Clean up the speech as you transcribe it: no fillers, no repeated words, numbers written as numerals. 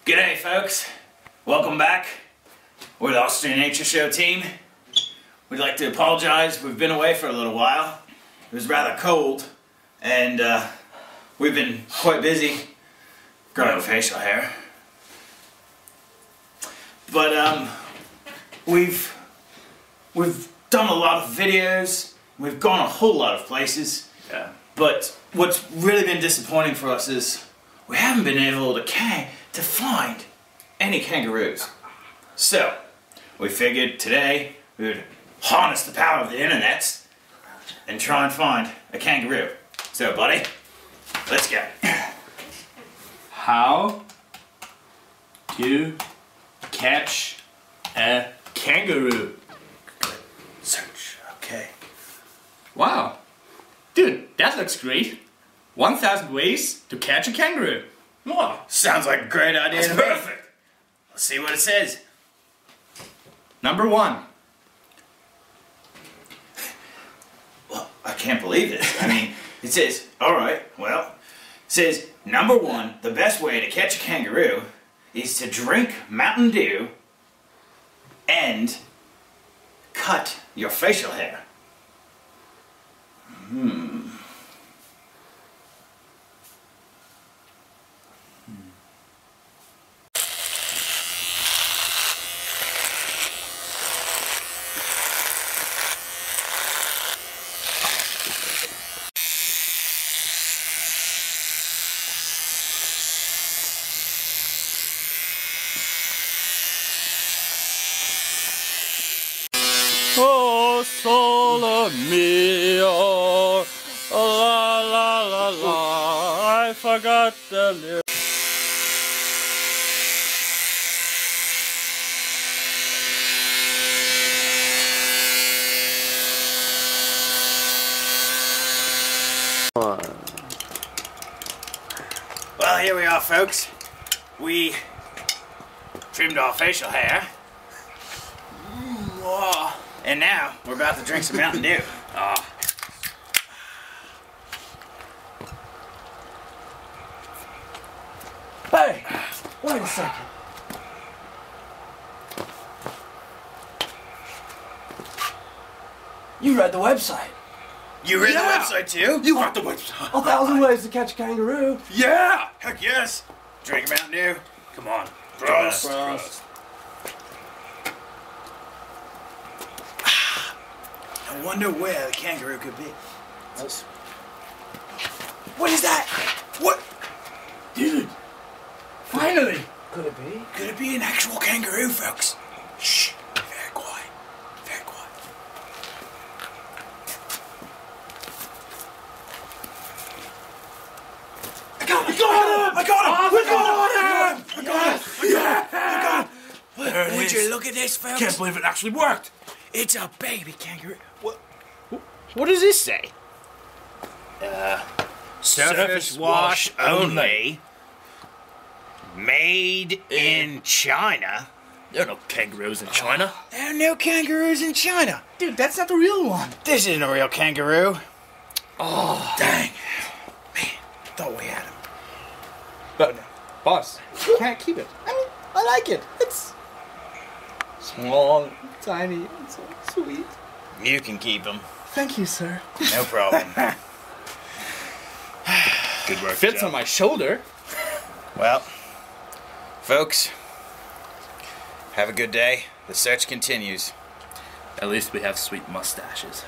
G'day folks, welcome back. We're the Austrian Nature Show team. We'd like to apologize, we've been away for a little while. It was rather cold and we've been quite busy growing facial hair. But we've done a lot of videos, we've gone a whole lot of places. Yeah. But what's really been disappointing for us is we haven't been able to find any kangaroos. So, we figured today we would harness the power of the internet and try and find a kangaroo. So, buddy, let's go. How to catch a kangaroo? Search, okay. Wow. Dude, that looks great. 1,000 ways to catch a kangaroo. Wow. Sounds like a great idea to me. Perfect. Let's see what it says. Number 1. Well, I can't believe this. I mean, it says, alright, well, it says, number 1, the best way to catch a kangaroo is to drink Mountain Dew and cut your facial hair. Oh, sole mio, la la la la, I forgot the lyrics. Well, here we are, folks. We trimmed our facial hair. And now, we're about to drink some Mountain Dew. Hey! Wait a second. You read the website. You read Yeah. the website too? You want the website? 1,000 ways to catch a kangaroo. Yeah! Heck yes. Drink a Mountain Dew. Come on. Prost. Prost. I wonder where the kangaroo could be. What is that? What? Dude! Finally! Could it be? Could it be an actual kangaroo, folks? Shh. Very quiet. Very quiet. I got him! I got him! We got him! I got him! Yeah! I got him! There it Would is. you look at this, folks? Can't believe it actually worked. It's a baby kangaroo. What? What does this say? Surface wash only. Made in China. There are no kangaroos in China. There are no kangaroos in China. Dude, that's not the real one. This isn't a real kangaroo. Oh. Dang. Man, thought we had him. But, boss, you can't keep it. I mean, I like it. It's small, tiny, and so sweet. You can keep him. Thank you, sir. No problem. Good work. Fits on my shoulder. Well, folks, have a good day. The search continues. At least we have sweet mustaches.